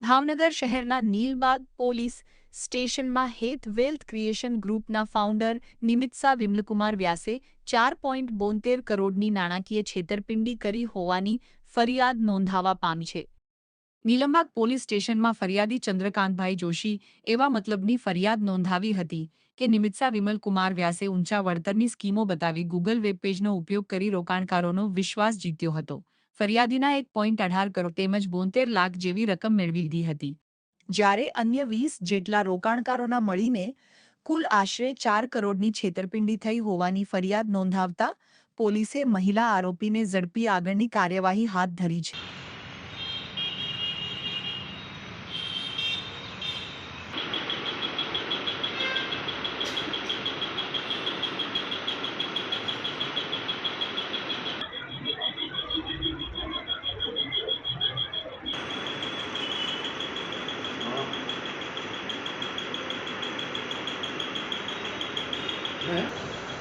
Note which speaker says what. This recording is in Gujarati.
Speaker 1: ભાવનગર શહેરના નીલબાગ પોલીસ સ્ટેશનમાં હેત વેલ્થ ક્રિએશન ગ્રુપના ફાઉન્ડર નિમિત્સા વિમલકુમાર વ્યાસે 4.72 કરોડની નાણાકીય છેતરપિંડી કરી હોવાની ફરિયાદ નોંધાવા પામી છે. નીલમબાગ પોલીસ સ્ટેશનમાં ફરિયાદી ચંદ્રકાંતભાઈ જોશી એવા મતલબની ફરિયાદ નોંધાવી હતી કે નિમિત્સા વિમલકુમાર વ્યાસે ઊંચા વળતરની સ્કીમો બતાવી ગૂગલ વેબપેજનો ઉપયોગ કરી રોકાણકારોનો વિશ્વાસ જીત્યો હતો. ફરિયાદીના 1.18 કરોડ તેમજ 72 લાખ જેવી રકમ મેળવી લીધી હતી, જ્યારે અન્ય 20 જેટલા રોકાણકારોના મળીને કુલ આશરે 4 કરોડની છેતરપિંડી થઈ હોવાની ફરિયાદ નોંધાવતા પોલીસે મહિલા આરોપીને ઝડપી આગળની કાર્યવાહી હાથ ધરી છે.
Speaker 2: हाँ।